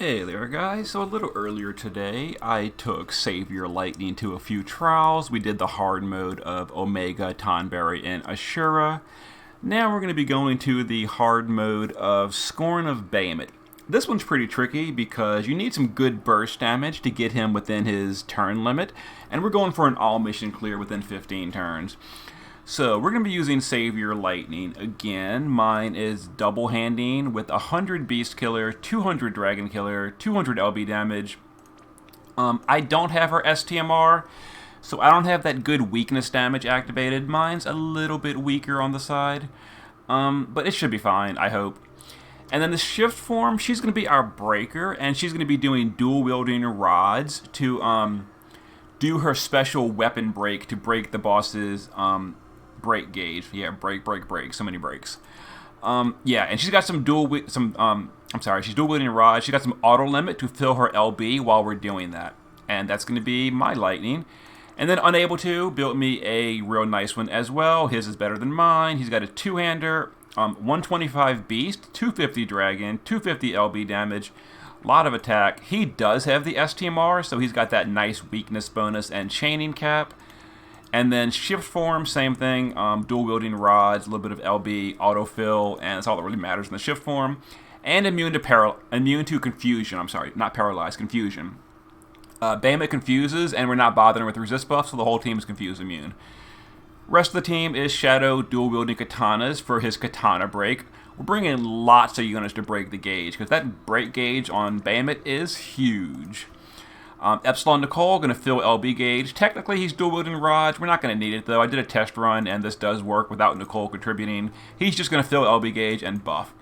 Hey there guys, so a little earlier today I took Savior Lightning to a few trials. We did the hard mode of Omega, Tonberry, and Ashura. Now we're going to be going to the hard mode of Scorn of Bahamut. This one's pretty tricky because you need some good burst damage to get him within his turn limit, and we're going for an all mission clear within 15 turns. So we're going to be using Savior Lightning again. Mine is double handing with 100 Beast Killer, 200 Dragon Killer, 200 LB damage. I don't have her STMR, so I don't have that good weakness damage activated. Mine's a little bit weaker on the side, but it should be fine, I hope. And then the shift form, she's going to be our breaker, and she's going to be doing dual wielding rods to do her special weapon break to break the boss's break gauge. Yeah, break. So many breaks. Yeah, and she's got some she's dual wielding rods. She's got some auto limit to fill her LB while we're doing that, and that's going to be my lightning. And then Unable to built me a real nice one as well. His is better than mine. He's got a two-hander, 125 beast, 250 dragon, 250 LB damage, a lot of attack. He does have the STMR, so he's got that nice weakness bonus and chaining cap. And then shift form, same thing, dual wielding rods, a little bit of LB, autofill, and that's all that really matters in the shift form. And immune to confusion. I'm sorry, not paralyzed, confusion. Bahamut confuses, and we're not bothering with resist buff, so the whole team is confused immune. Rest of the team is Shadow dual wielding katanas for his katana break. We're bringing lots of units to break the gauge, because that break gauge on Bahamut is huge. Epsilon Nicole, going to fill LB gauge. Technically, he's dual wielding rods. We're not going to need it, though. I did a test run, and this does work without Nicole contributing. He's just going to fill LB gauge and buff.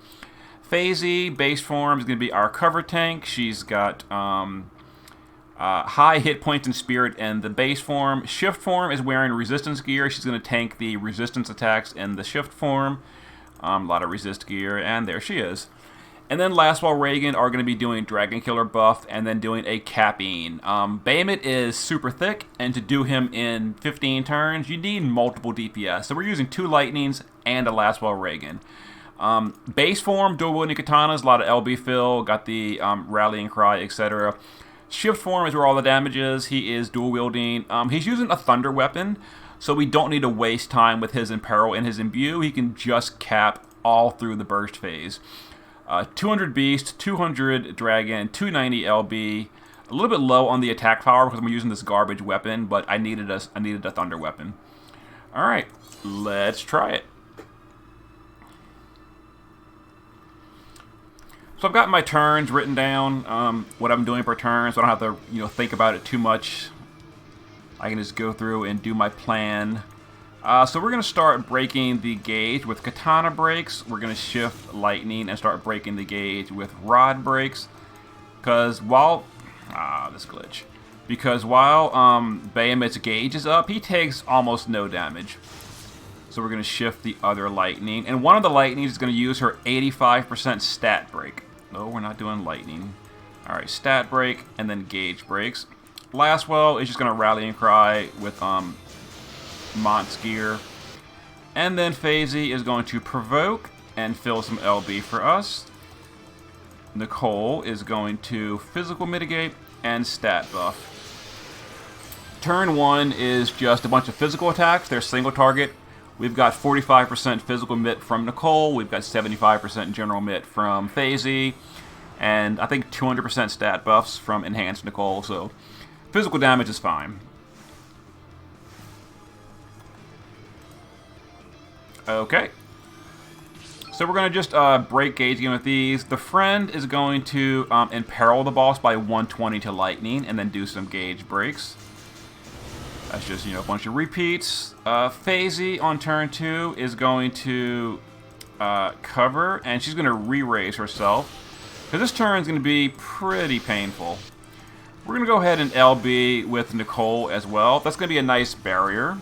Phasey, base form, is going to be our cover tank. She's got high hit points and spirit in the base form. Shift form is wearing resistance gear. She's going to tank the resistance attacks in the shift form. A lot of resist gear, and there she is. And then Lastwell Reagan are going to be doing Dragon Killer buff and then doing a capping. Bahamut is super thick, and to do him in 15 turns, you need multiple DPS. So we're using 2 Lightnings and a Lastwell Reagan. Base form, dual wielding katanas, a lot of LB fill, got the Rallying Cry, etc. Shift form is where all the damage is. He is dual wielding. He's using a Thunder weapon, so we don't need to waste time with his Imperil and his Imbue. He can just cap all through the burst phase. 200 Beast, 200 Dragon, 290 LB. A little bit low on the attack power because I'm using this garbage weapon, but I needed a Thunder weapon. All right, let's try it. So I've got my turns written down, what I'm doing per turn, so I don't have to think about it too much. I can just go through and do my plan. So we're going to start breaking the gauge with katana breaks. We're going to shift lightning and start breaking the gauge with rod breaks. Because while Bahamut's gauge is up, he takes almost no damage. So we're going to shift the other lightning. And one of the lightnings is going to use her 85% stat break. No, we're not doing lightning. Alright, stat break and then gauge breaks. Lastwell is just going to Rallying Cry with Mont's gear. And then Phasey is going to provoke and fill some LB for us. Nicole is going to physical mitigate and stat buff. Turn 1 is just a bunch of physical attacks. They're single target. We've got 45% physical mit from Nicole. We've got 75% general mit from Phasey. And I think 200% stat buffs from enhanced Nicole. So physical damage is fine. Okay, so we're going to just break gauge again with these. The friend is going to imperil the boss by 120 to lightning and then do some gauge breaks. That's just, a bunch of repeats. Phasey on turn 2 is going to cover, and she's going to re-raise herself. Because this turn is going to be pretty painful. We're going to go ahead and LB with Nicole as well. That's going to be a nice barrier.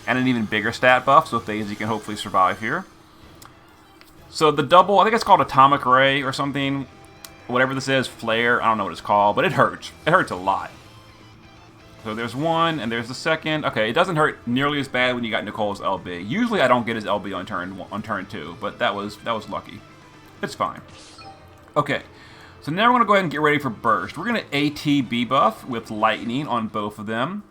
And an even bigger stat buff, so Phasey can hopefully survive here. So the double, I think it's called Atomic Ray or something. Whatever this is, Flare, I don't know what it's called, but it hurts. It hurts a lot. So there's one, and there's the second. Okay, it doesn't hurt nearly as bad when you got Nicole's LB. Usually I don't get his LB on turn 2, but that was lucky. It's fine. Okay, So now we're going to go ahead and get ready for burst. We're going to ATB buff with lightning on both of them.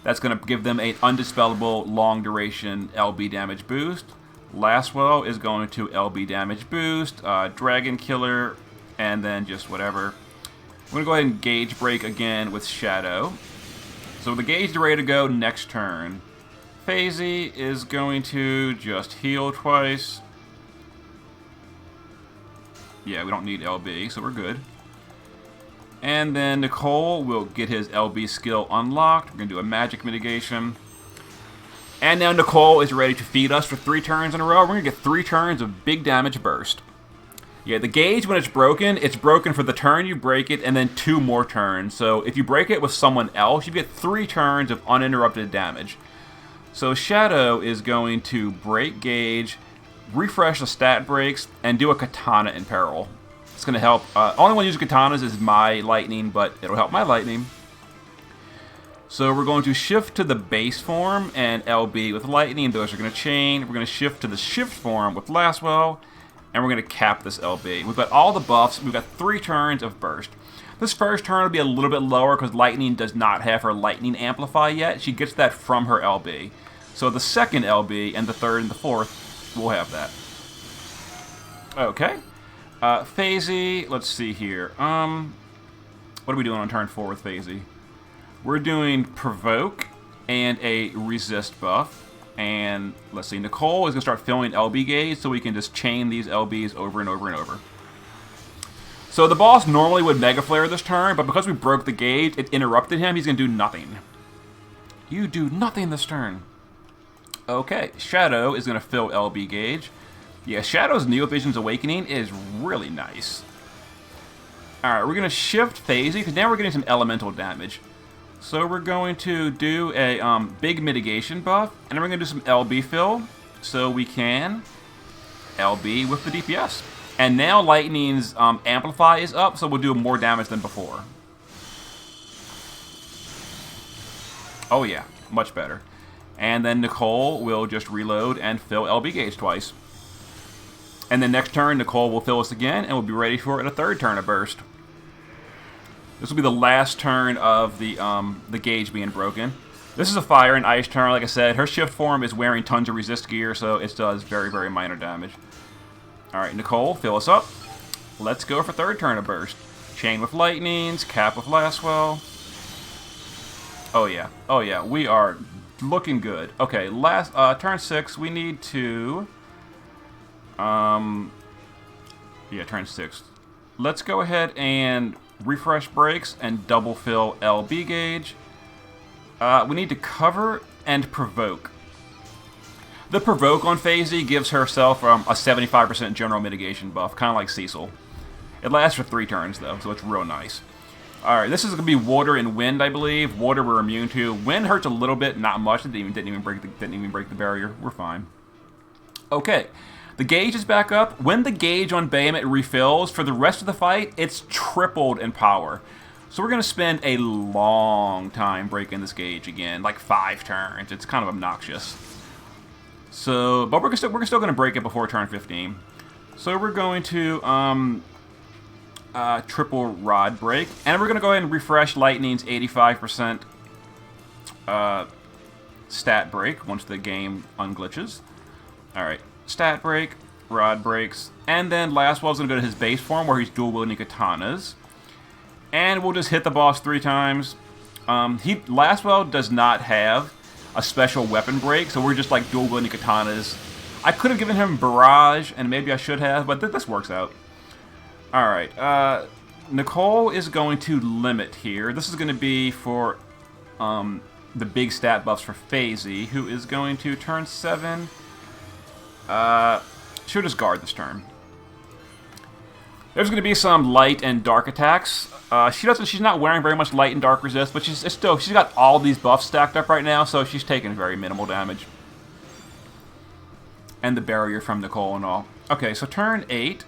That's going to give them an undispellable long duration LB damage boost. Lastwell is going to LB damage boost, Dragon Killer, and then just whatever. We're going to go ahead and gauge break again with Shadow. So the gauge is ready to go next turn. Phasey is going to just heal twice. Yeah, we don't need LB, so we're good. And then Nicole will get his LB skill unlocked. We're going to do a magic mitigation. And now Nicole is ready to feed us for 3 turns in a row. We're going to get 3 turns of big damage burst. Yeah, the gauge, when it's broken for the turn you break it, and then 2 more turns. So if you break it with someone else, you get 3 turns of uninterrupted damage. So Shadow is going to break gauge, refresh the stat breaks, and do a katana in peril. It's going to help. Only one using katanas is my lightning, but it'll help my lightning. So we're going to shift to the base form and LB with lightning. Those are going to chain. We're going to shift to the shift form with Lastwell, and we're going to cap this LB. We've got all the buffs. We've got 3 turns of burst. This first turn will be a little bit lower because lightning does not have her lightning amplify yet. She gets that from her LB. So the second LB and the third and the fourth we'll have that. Okay. Phasey, let's see here. What are we doing on turn 4 with Phasey? We're doing Provoke and a Resist buff. And let's see, Nicole is going to start filling LB gauge so we can just chain these LBs over and over and over. So the boss normally would Mega Flare this turn, but because we broke the gauge, it interrupted him. He's going to do nothing. You do nothing this turn. Okay, Shadow is going to fill LB gauge. Yeah, Shadow's Neovision's Awakening is really nice. Alright, we're going to shift Phasey, because now we're getting some elemental damage. So we're going to do a big mitigation buff, and then we're going to do some LB fill, so we can LB with the DPS. And now Lightning's Amplify is up, so we'll do more damage than before. Oh yeah, much better. And then Nicole will just reload and fill LB gauge twice. And then next turn, Nicole will fill us again, and we'll be ready for a 3rd turn of burst. This will be the last turn of the gauge being broken. This is a fire and ice turn, like I said. Her shift form is wearing tons of resist gear, so it does very, very minor damage. Alright, Nicole, fill us up. Let's go for 3rd turn of burst. Chain with lightnings, cap with Lastwell. Oh yeah, we are looking good. Okay, turn 6, we need to... yeah, turn 6. Let's go ahead and refresh breaks and double fill LB gauge. We need to cover and provoke. The provoke on Phasey gives herself a 75% general mitigation buff, kind of like Cecil. It lasts for 3 turns though, so it's real nice. Alright, this is going to be water and wind, I believe. Water we're immune to. Wind hurts a little bit, not much. It didn't even break the barrier. We're fine. Okay. The gauge is back up. When the gauge on Bahamut refills, for the rest of the fight, it's tripled in power. So we're going to spend a long time breaking this gauge again, like 5 turns. It's kind of obnoxious. So, but we're still going to break it before turn 15. So we're going to triple rod break, and we're going to go ahead and refresh Lightning's 85% stat break once the game unglitches. All right. Stat break, rod breaks, and then Lastwell's going to go to his base form where he's dual wielding katanas. And we'll just hit the boss 3 times. Lastwell does not have a special weapon break, so we're just like dual wielding katanas. I could have given him barrage, and maybe I should have, but this works out. Alright, Nicole is going to limit here. This is going to be for the big stat buffs for Phasey, who is going to turn 7... she'll just guard this turn. There's going to be some light and dark attacks. She's not wearing very much light and dark resist, but she's got all these buffs stacked up right now, so she's taking very minimal damage. And the barrier from Nicole and all. Okay, so turn 8.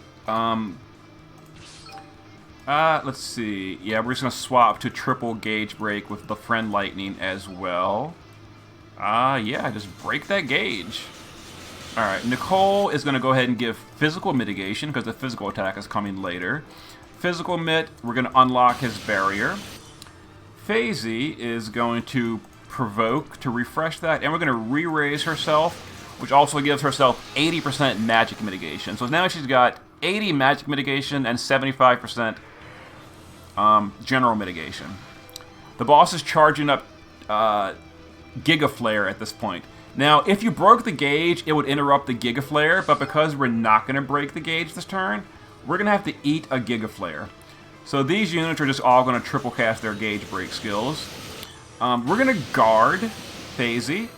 Let's see. Yeah, we're just going to swap to triple gauge break with the friend lightning as well. Yeah, just break that gauge. Alright, Nicole is going to go ahead and give physical mitigation because the physical attack is coming later. Physical mit, we're going to unlock his barrier. Phasey is going to provoke to refresh that, and we're going to re-raise herself, which also gives herself 80% magic mitigation. So now she's got 80 magic mitigation and 75% general mitigation. The boss is charging up Giga Flare at this point. Now, if you broke the gauge, it would interrupt the Giga Flare, but because we're not going to break the gauge this turn, we're going to have to eat a Giga Flare. So these units are just all going to triple cast their gauge break skills. We're going to guard Phasey.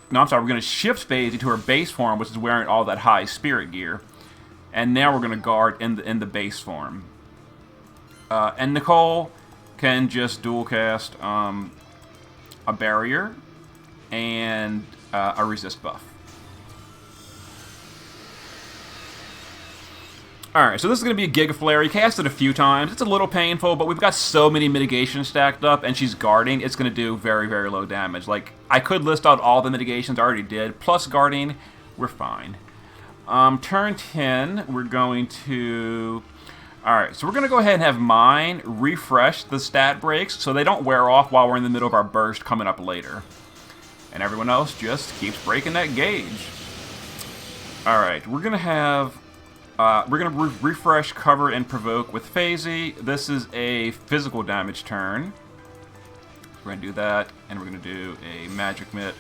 No, I'm sorry, we're going to shift Phasey to her base form, which is wearing all that high spirit gear. And now we're going to guard in the base form. And Nicole can just dual cast a barrier and a resist buff. Alright, so this is going to be a Giga Flare. You cast it a few times. It's a little painful, but we've got so many mitigations stacked up, and she's guarding, it's going to do very, very low damage. Like, I could list out all the mitigations, I already did. Plus guarding, we're fine. Turn 10, we're going to... Alright, so we're going to go ahead and have mine refresh the stat breaks so they don't wear off while we're in the middle of our burst coming up later. And everyone else just keeps breaking that gauge. Alright, we're going to have... we're going to refresh, cover, and provoke with Phasey. This is a physical damage turn. We're going to do that, and we're going to do a magic mitt.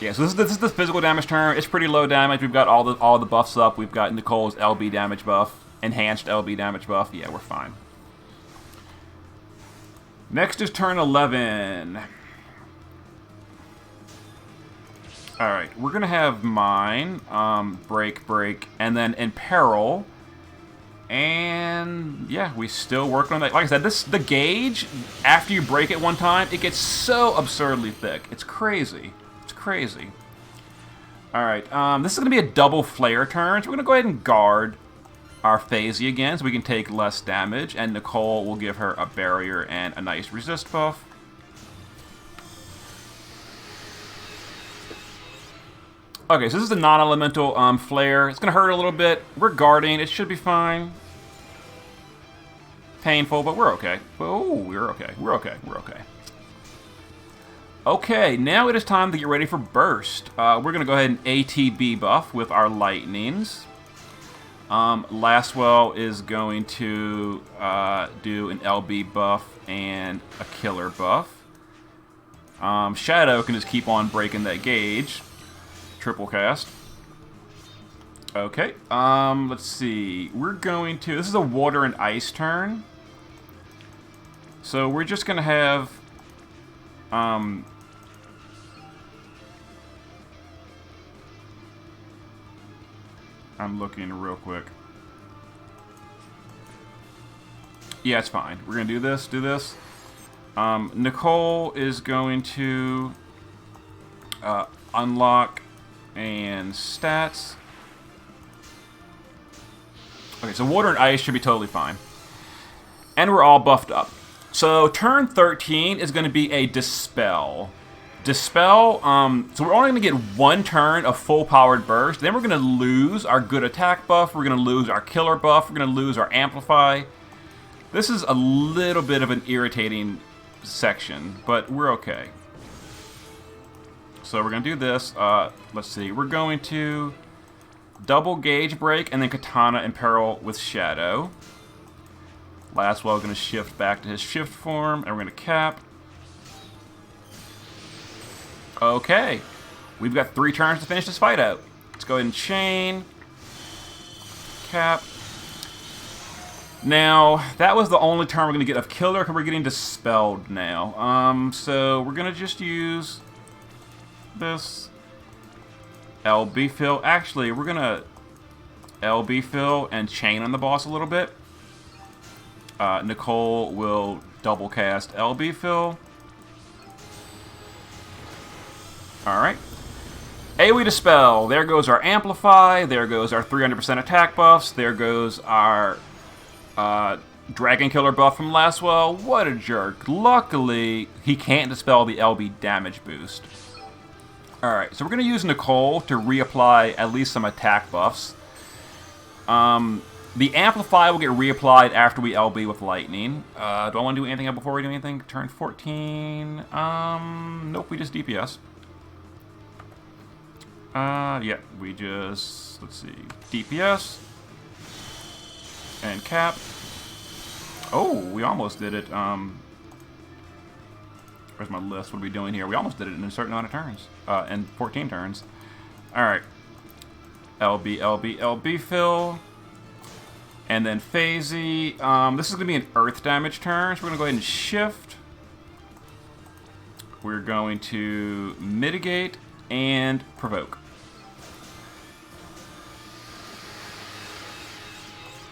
Yeah, so this is the physical damage turn. It's pretty low damage. We've got all the buffs up. We've got Nicole's LB damage buff, enhanced LB damage buff. Yeah, we're fine. Next is turn 11. Alright, we're going to have mine, break, and then imperil. And yeah, we still work on that. Like I said, the gauge, after you break it one time, it gets so absurdly thick. It's crazy. It's crazy. Alright, this is going to be a double flare turn, so we're going to go ahead and guard our Phasey again so we can take less damage, and Nicole will give her a barrier and a nice resist buff. Okay, so this is a non-elemental flare. It's going to hurt a little bit. We're guarding. It should be fine. Painful, but we're okay. Oh, we're okay. We're okay. We're okay. Okay, now it is time to get ready for burst. We're going to go ahead and ATB buff with our lightnings. Lastwell is going to do an LB buff and a killer buff. Shadow can just keep on breaking that gauge. Triple cast. Okay, let's see. We're going to... This is a water and ice turn. So we're just going to have... I'm looking real quick. Yeah, it's fine. We're going to do this. Nicole is going to unlock and stats. Okay, so water and ice should be totally fine. And we're all buffed up. So turn 13 is going to be a dispel. Dispel, so we're only going to get one turn of full powered burst. Then we're going to lose our good attack buff. We're going to lose our killer buff. We're going to lose our amplify. This is a little bit of an irritating section, but we're okay. So we're going to do this. Let's see. We're going to double gauge break and then katana imperil with shadow. Lastwell is going to shift back to his shift form, and we're going to cap. Okay. We've got 3 turns to finish this fight out. Let's go ahead and chain. Cap. Now, that was the only turn we're going to get of killer because we're getting dispelled now. So we're going to just use this LB fill. Actually, we're going to LB fill and chain on the boss a little bit. Nicole will double cast LB fill. Alright. AoE Dispel. There goes our Amplify. There goes our 300% attack buffs. There goes our Dragon Killer buff from Lastwell. What a jerk. Luckily, he can't dispel the LB damage boost. Alright, so we're going to use Nicole to reapply at least some attack buffs. The Amplify will get reapplied after we LB with Lightning. Do I want to do anything before we do anything? Turn 14. Nope, we just DPS. Yeah, we just, let's see, DPS. And cap. Oh, we almost did it. Where's my list? What are we doing here? We almost did it in a certain amount of turns. And 14 turns. Alright. LB, LB, LB fill. And then Phasey. This is going to be an earth damage turn, so we're going to go ahead and shift. We're going to mitigate and provoke.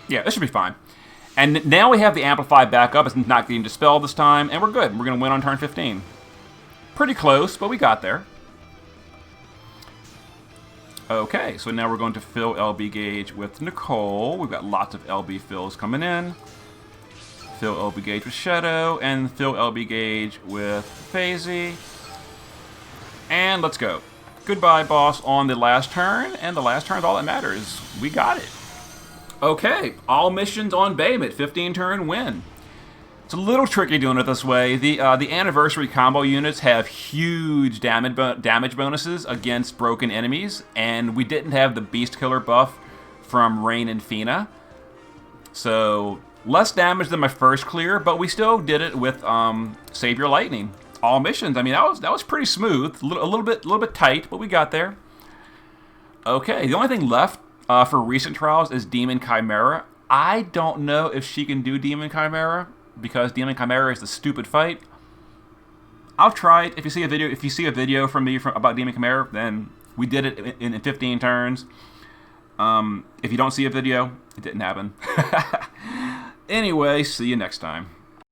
Yeah, this should be fine. And now we have the Amplify back up. It's not getting dispelled this time, and we're good. We're going to win on turn 15. Pretty close, but we got there. Okay, so now we're going to fill LB gauge with Nicole. We've got lots of LB fills coming in. Fill LB gauge with Shadow, and fill LB gauge with Phasey. And let's go. Goodbye, boss, on the last turn, and the last turn is all that matters. We got it. Okay, all missions on Bahamut, 15-turn win. It's a little tricky doing it this way. The anniversary combo units have huge damage bonuses against broken enemies, and we didn't have the Beast Killer buff from Rain and Fina. So, less damage than my first clear, but we still did it with Savior Lightning. All missions, I mean, that was pretty smooth. A little bit tight, but we got there. Okay, the only thing left for recent trials is Demon Chimera. I don't know if she can do Demon Chimera because Demon Chimera is the stupid fight. I'll try it. If you see a video from me about Demon Chimera, then we did it in 15 turns. If you don't see a video, it didn't happen. Anyway, see you next time.